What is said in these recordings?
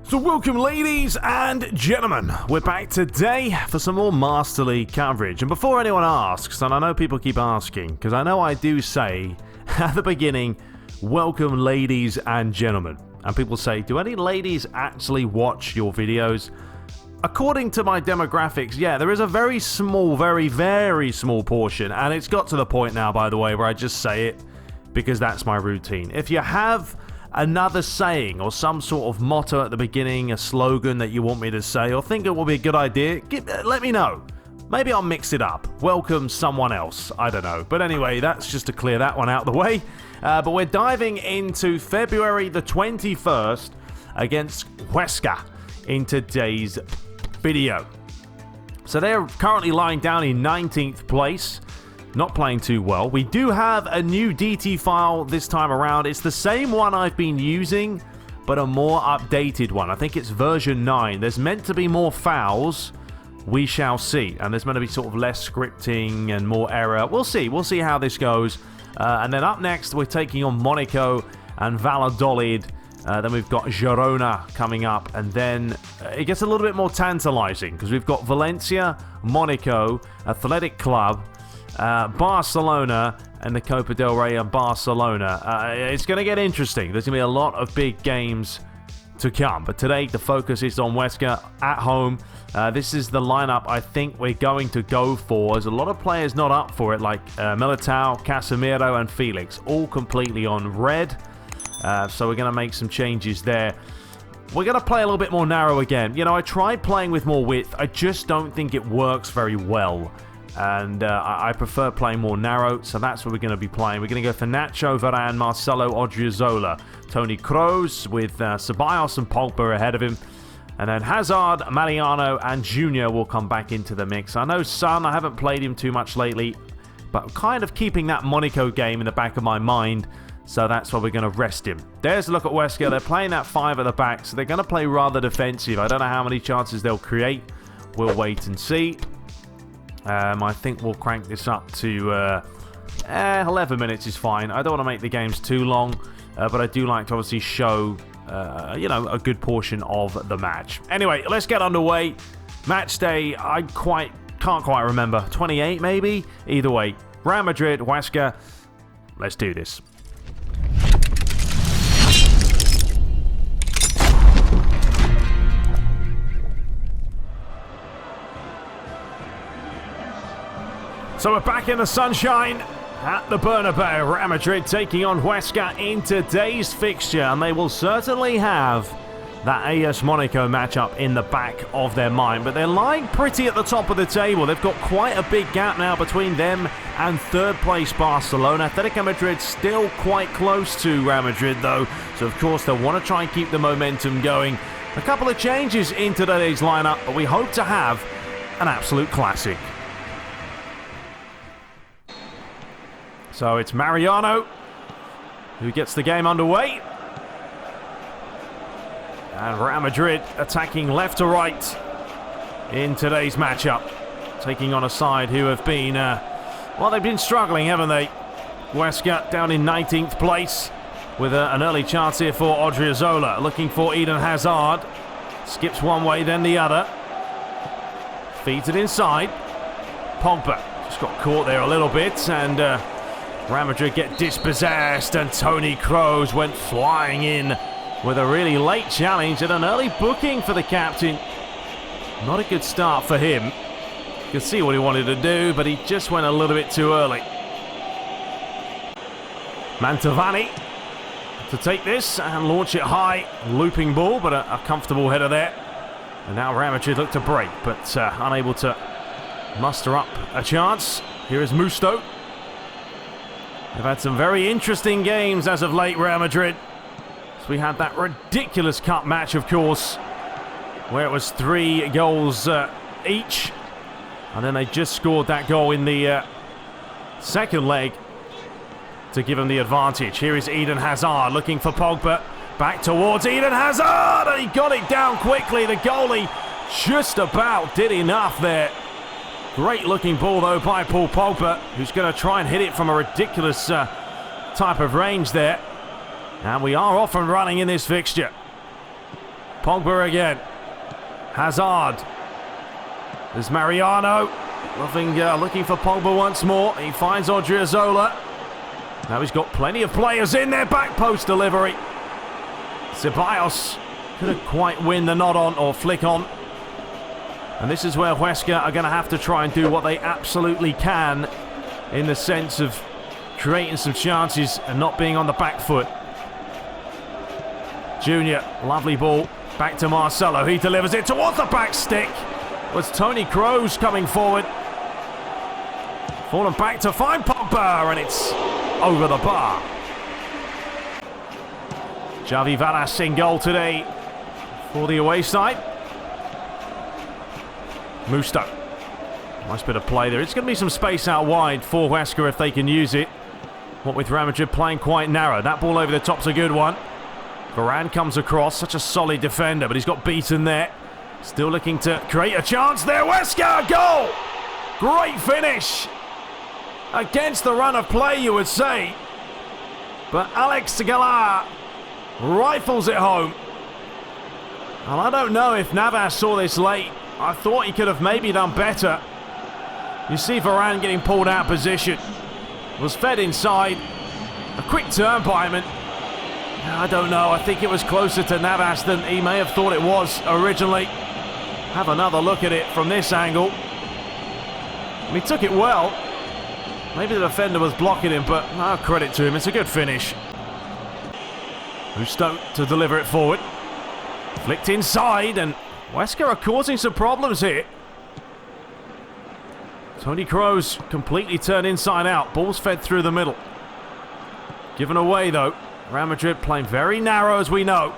So welcome, ladies and gentlemen. We're back today for some more Master League coverage. And before anyone asks, and I know people keep asking, because I know I do say at the beginning, welcome, ladies and gentlemen. And people say, do any ladies actually watch your videos? According to my demographics, yeah, there is a very small, very, very small portion. And it's got to the point now, by the way, where I just say it because that's my routine. If you have another saying or some sort of motto at the beginning, a slogan that you want me to say or think it will be a good idea, let me know. Maybe I'll mix it up. Welcome someone else. I don't know. But anyway, that's just to clear that one out of the way. But we're diving into February the 21st against Huesca in today's video. So they're currently lying down in 19th place. Not playing too well. We do have a new DT file this time around. It's the same one I've been using, but a more updated one. I think it's version 9. There's meant to be more fouls. We shall see. And there's meant to be sort of less scripting and more error. We'll see. We'll see how this goes. And then up next, we're taking on Monaco and Valladolid. Then we've got Girona coming up. And then it gets a little bit more tantalizing because we've got Valencia, Monaco, Athletic Club, Barcelona, and the Copa del Rey and Barcelona. It's going to get interesting. There's going to be a lot of big games to come. But today, the focus is on Huesca at home. This is the lineup I think we're going to go for. There's a lot of players not up for it, like Militao, Casemiro, and Felix, all completely on red. So we're going to make some changes there. We're going to play a little bit more narrow again. You know, I tried playing with more width. I just don't think it works very well. And I prefer playing more narrow, so that's what we're going to be playing. We're going to go for Nacho, Varane, Marcelo, Odriozola, Toni Kroos with Ceballos and Pogba ahead of him. And then Hazard, Mariano, and Junior will come back into the mix. I know Son, I haven't played him too much lately, but kind of keeping that Monaco game in the back of my mind, so that's why we're going to rest him. There's a look at Huesca. They're playing that 5 at the back, so they're going to play rather defensive. I don't know how many chances they'll create. We'll wait and see. I think we'll crank this up to 11 minutes is fine. I don't want to make the games too long, but I do like to obviously show, a good portion of the match. Anyway, let's get underway. Match day, I can't quite remember. 28 maybe? Either way, Real Madrid, Huesca. Let's do this. So we're back in the sunshine at the Bernabeu. Real Madrid taking on Huesca in today's fixture, and they will certainly have that AS Monaco matchup in the back of their mind. But they're lying pretty at the top of the table. They've got quite a big gap now between them and third place Barcelona. Atletico Madrid still quite close to Real Madrid though, so of course they'll want to try and keep the momentum going. A couple of changes in today's lineup, but we hope to have an absolute classic. So it's Mariano who gets the game underway. And Real Madrid attacking left to right in today's matchup. Taking on a side who have been, they've been struggling, haven't they? Huesca down in 19th place with an early chance here for Odriozola. Looking for Eden Hazard. Skips one way, then the other. Feeds it inside. Pogba just got caught there a little bit, and Real Madrid get dispossessed, and Toni Kroos went flying in with a really late challenge and an early booking for the captain. Not a good start for him. You can see what he wanted to do, but he just went a little bit too early. Mantovani to take this and launch it high. Looping ball, but a comfortable header there. And now Real Madrid look to break, but unable to muster up a chance. Here is Musto. They've had some very interesting games as of late, Real Madrid. So we had that ridiculous cup match, of course, where it was 3 goals each. And then they just scored that goal in the second leg to give them the advantage. Here is Eden Hazard looking for Pogba. Back towards Eden Hazard, and he got it down quickly. The goalie just about did enough there. Great looking ball though by Paul Pogba, who's going to try and hit it from a ridiculous type of range there. And we are off and running in this fixture. Pogba again. Hazard. There's Mariano. Looking for Pogba once more. He finds Odriozola. Now he's got plenty of players in there. Back post delivery. Ceballos couldn't quite win the nod on or flick on. And this is where Huesca are going to have to try and do what they absolutely can in the sense of creating some chances and not being on the back foot. Junior, lovely ball. Back to Marcelo. He delivers it towards the back stick. Was Tony Kroos coming forward. Fallen back to find Pogba, and it's over the bar. Javi Valas in goal today for the away side. Musto. Nice bit of play there. It's going to be some space out wide for Huesca if they can use it. What with Real Madrid playing quite narrow. That ball over the top's a good one. Varane comes across. Such a solid defender, but he's got beaten there. Still looking to create a chance there. Huesca, goal! Great finish. Against the run of play, you would say. But Alex Galar rifles it home. And I don't know if Navas saw this late. I thought he could have maybe done better. You see Varane getting pulled out of position. Was fed inside. A quick turn by him. I don't know. I think it was closer to Navas than he may have thought it was originally. Have another look at it from this angle. He took it well. Maybe the defender was blocking him, but no credit to him. It's a good finish. Musto to deliver it forward. Flicked inside, and Huesca are causing some problems here. Tony Kroos completely turned inside out. Ball's fed through the middle. Given away, though. Real Madrid playing very narrow, as we know.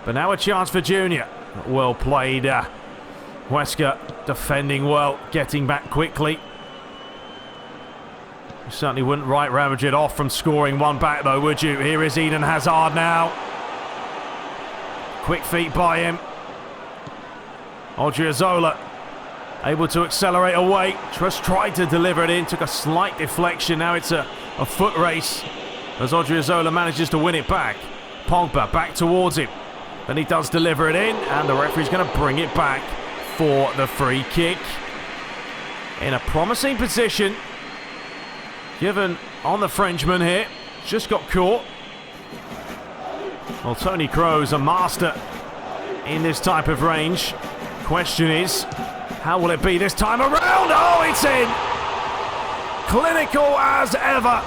But now a chance for Junior. Well played. Huesca defending well, getting back quickly. You certainly wouldn't write Real Madrid off from scoring one back, though, would you? Here is Eden Hazard now. Quick feet by him. Odriozola able to accelerate away. Just tried to deliver it in. Took a slight deflection. Now it's a foot race as Odriozola manages to win it back. Pogba back towards him. Then he does deliver it in, and the referee's going to bring it back for the free kick. In a promising position. Given on the Frenchman here. Just got caught. Well, Tony Kroos, a master in this type of range. Question is, how will it be this time around? Oh, it's in! Clinical as ever.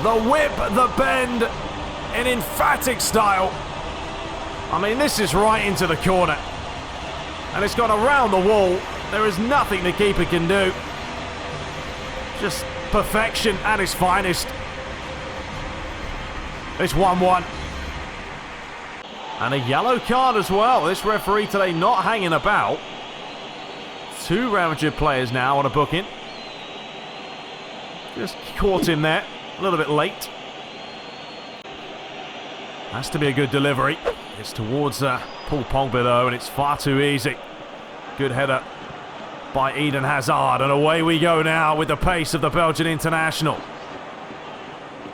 The whip, the bend, in emphatic style. I mean, this is right into the corner. And it's gone around the wall. There is nothing the keeper can do. Just perfection at its finest. It's 1-1. And a yellow card as well. This referee today not hanging about. 2 Real Madrid players now on a booking. Just caught him there. A little bit late. Has to be a good delivery. It's towards Paul Pogba though, and it's far too easy. Good header by Eden Hazard. And away we go now with the pace of the Belgian international.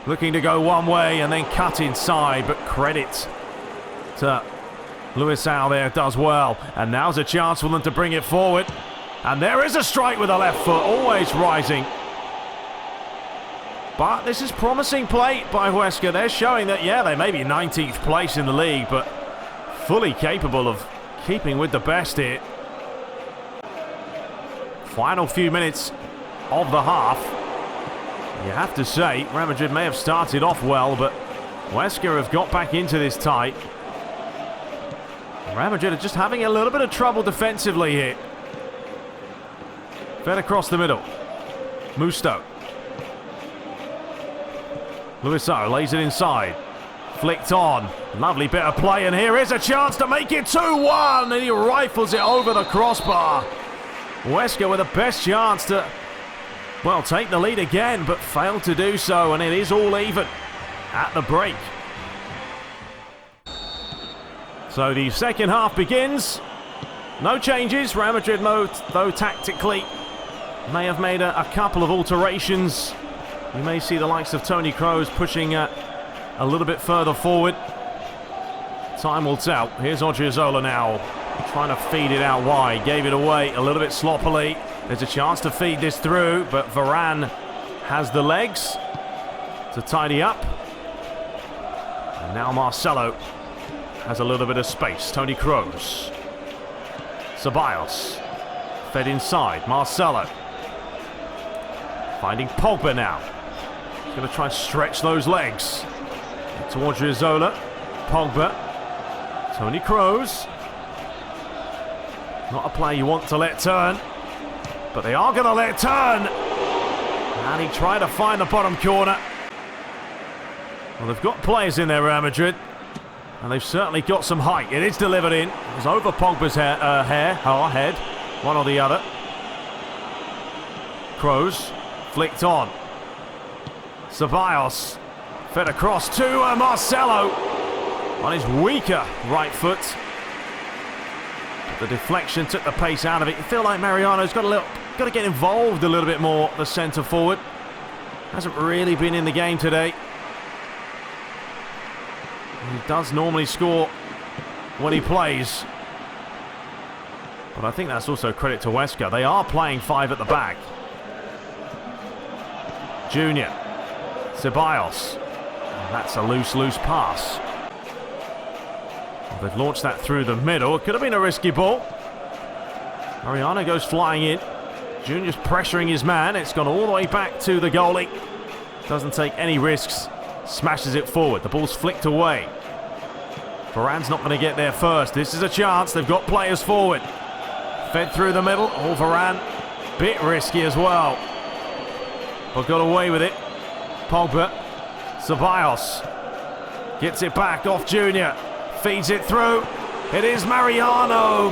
Looking to go one way and then cut inside, but credit to Luisao there, does well. And now's a chance for them to bring it forward. And there is a strike with the left foot, always rising. But this is promising play by Huesca. They're showing that, yeah, they may be 19th place in the league, but fully capable of keeping with the best here. Final few minutes of the half. You have to say, Real Madrid may have started off well, but Huesca have got back into this tight. Real Madrid are just having a little bit of trouble defensively here. Fed across the middle. Musto. Luisao lays it inside. Flicked on. Lovely bit of play, and here is a chance to make it 2-1, and he rifles it over the crossbar. Huesca with the best chance to, well, take the lead again, but failed to do so, and it is all even at the break. So the second half begins. No changes. Real Madrid, though, tactically may have made a couple of alterations. You may see the likes of Tony Kroos pushing a little bit further forward. Time will tell. Here's Odriozola now, trying to feed it out wide. Gave it away a little bit sloppily. There's a chance to feed this through, but Varane has the legs to tidy up. And now Marcelo has a little bit of space. Toni Kroos. Ceballos. Fed inside. Marcelo. Finding Pogba now. He's going to try and stretch those legs. Towards Odriozola. Pogba. Toni Kroos. Not a play you want to let turn. But they are going to let turn. And he tried to find the bottom corner. Well, they've got players in there, Real Madrid. And they've certainly got some height. It is delivered in. It was over Pogba's head. One or the other. Kroos. Flicked on. Ceballos. Fed across to Marcelo. On his weaker right foot. But the deflection took the pace out of it. You feel like Mariano's got to get involved a little bit more, the centre forward. Hasn't really been in the game today. He does normally score when he plays. But I think that's also credit to Huesca. They are playing 5 at the back. Junior. Ceballos. And that's a loose pass. Well, they've launched that through the middle. It could have been a risky ball. Mariano goes flying in. Junior's pressuring his man. It's gone all the way back to the goalie. Doesn't take any risks. Smashes it forward. The ball's flicked away. Varane's not going to get there first. This is a chance. They've got players forward. Fed through the middle. Oh, Varane. Bit risky as well. But got away with it. Pogba. Ceballos. Gets it back off Junior. Feeds it through. It is Mariano.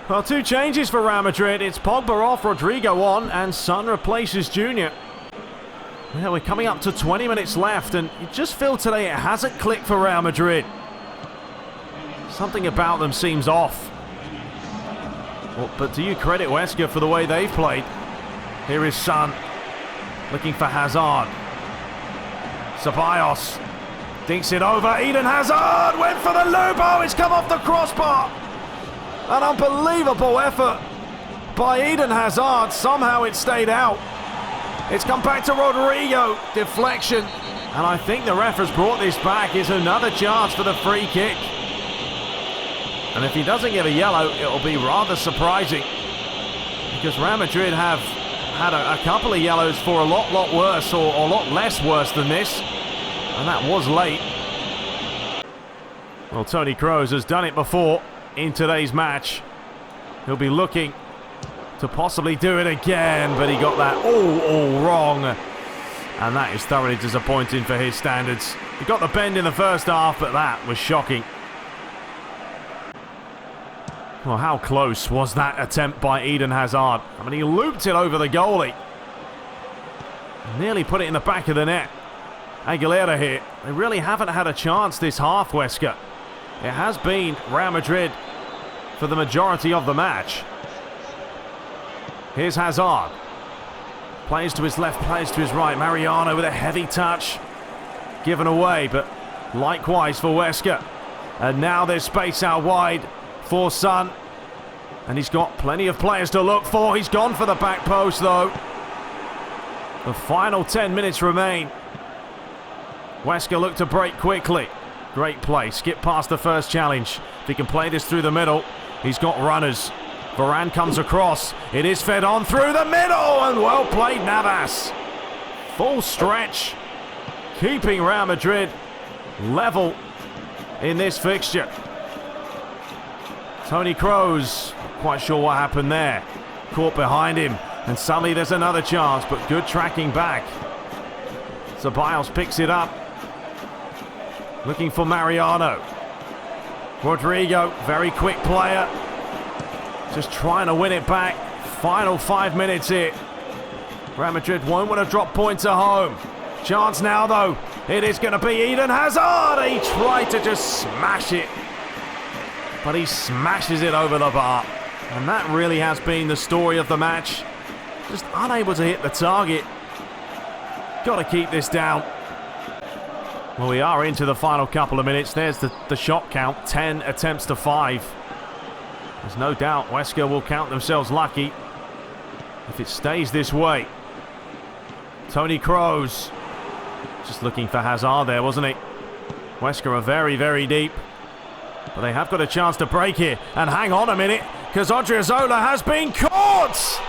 Well, 2 changes for Real Madrid. It's Pogba off, Rodrigo on, and Son replaces Junior. Yeah, we're coming up to 20 minutes left, and you just feel today it hasn't clicked for Real Madrid. Something about them seems off. Well, but do you credit Huesca for the way they've played? Here is Son, looking for Hazard. Ceballos dinks it over. Eden Hazard went for the loop. Oh, it's come off the crossbar. An unbelievable effort by Eden Hazard. Somehow it stayed out. It's come back to Rodrigo. Deflection. And I think the ref has brought this back. It's another chance for the free kick. And if he doesn't get a yellow, it'll be rather surprising. Because Real Madrid have had a couple of yellows for a lot worse, or a lot less worse than this. And that was late. Well, Toni Kroos has done it before in today's match. He'll be looking to possibly do it again, but he got that all wrong. And that is thoroughly disappointing for his standards. He got the bend in the first half, but that was shocking. Well, how close was that attempt by Eden Hazard? I mean, he looped it over the goalie. Nearly put it in the back of the net. Aguilera here. They really haven't had a chance this half, Huesca. It has been Real Madrid for the majority of the match. Here's Hazard. Plays to his left, plays to his right. Mariano with a heavy touch. Given away, but likewise for Huesca. And now there's space out wide for Son. And he's got plenty of players to look for. He's gone for the back post, though. The final 10 minutes remain. Huesca look to break quickly. Great play. Skip past the first challenge. If he can play this through the middle, he's got runners. Varane comes across. It is fed on through the middle. And well played, Navas. Full stretch. Keeping Real Madrid level in this fixture. Toni Kroos. Quite sure what happened there. Caught behind him. And suddenly there's another chance. But good tracking back. Ceballos picks it up. Looking for Mariano. Rodrigo, very quick player. Just trying to win it back. Final 5 minutes here. Real Madrid won't want to drop points at home. Chance now, though. It is going to be Eden Hazard. He tried to just smash it. But he smashes it over the bar. And that really has been the story of the match. Just unable to hit the target. Got to keep this down. Well, we are into the final couple of minutes. There's the shot count, 10 attempts to 5. There's no doubt Huesca will count themselves lucky if it stays this way. Tony Kroos just looking for Hazard there, wasn't he? Huesca are very, very deep. But they have got a chance to break here. And hang on a minute, because Odriozola has been caught!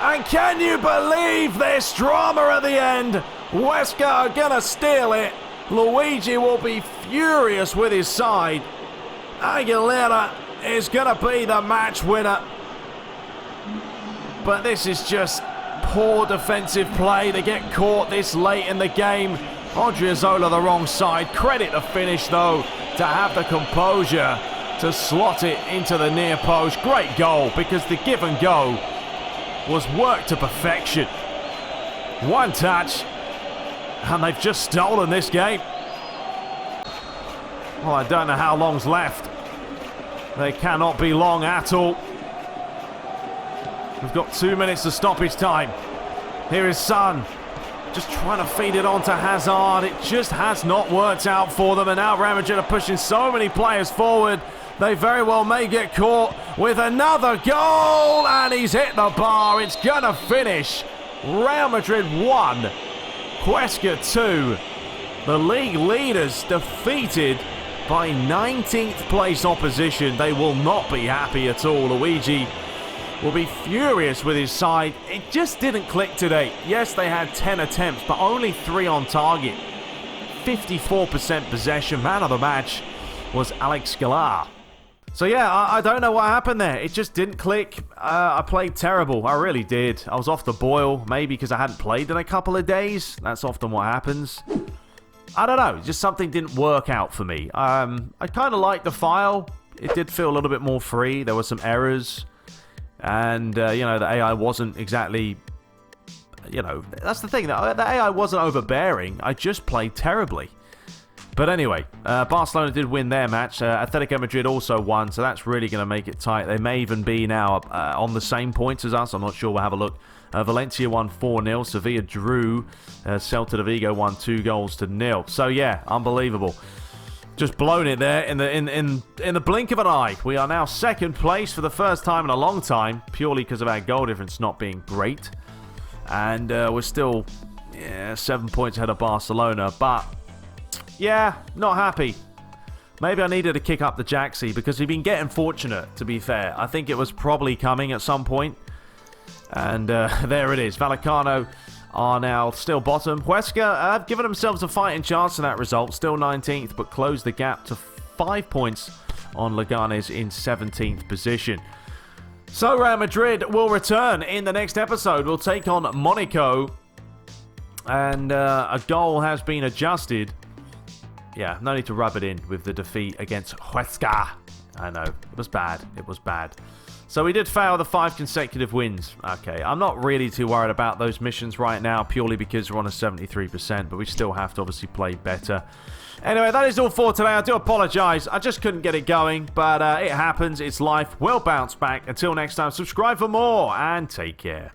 And can you believe this drama at the end? Huesca are going to steal it. Luigi will be furious with his side. Aguilera is going to be the match winner. But this is just poor defensive play. They get caught this late in the game. Odriozola the wrong side. Credit the finish, though, to have the composure to slot it into the near post. Great goal, because the give and go was worked to perfection. One touch, and they've just stolen this game. Well, I don't know how long's left. They cannot be long at all. We've got 2 minutes to stoppage time. Here is Son, just trying to feed it on to Hazard. It just has not worked out for them, and now Real Madrid are pushing so many players forward. They very well may get caught with another goal, and he's hit the bar. It's gonna finish. Real Madrid 1, Huesca 2. The league leaders defeated by 19th place opposition. They will not be happy at all. Luigi will be furious with his side. It just didn't click today. Yes, they had 10 attempts, but only 3 on target. 54% possession. Man of the match was Alex Galar. So yeah, I don't know what happened there. It just didn't click. I played terrible. I really did. I was off the boil, maybe because I hadn't played in a couple of days. That's often what happens. I don't know. Just something didn't work out for me. I kind of liked the file. It did feel a little bit more free. There were some errors. And, you know, the AI wasn't exactly... You know, that's the thing. The AI wasn't overbearing. I just played terribly. But anyway, Barcelona did win their match. Atletico Madrid also won, so that's really going to make it tight. They may even be now on the same points as us. I'm not sure. We'll have a look. Valencia won 4-0. Sevilla drew. Celta de Vigo won 2-0. So yeah, unbelievable. Just blown it there in the blink of an eye. We are now second place for the first time in a long time, purely because of our goal difference not being great. And we're still 7 points ahead of Barcelona, but yeah, not happy. Maybe I needed to kick up the Jaxie because we've been getting fortunate, to be fair. I think it was probably coming at some point. And there it is. Vallecano are now still bottom. Huesca have given themselves a fighting chance in that result. Still 19th, but closed the gap to 5 points on Leganes in 17th position. So Real Madrid will return in the next episode. We'll take on Monaco. And a goal has been adjusted. Yeah, no need to rub it in with the defeat against Huesca. I know, it was bad. It was bad. So we did fail the 5 consecutive wins. Okay, I'm not really too worried about those missions right now, purely because we're on a 73%, but we still have to obviously play better. Anyway, that is all for today. I do apologise. I just couldn't get it going, but it happens. It's life. We'll bounce back. Until next time, subscribe for more, and take care.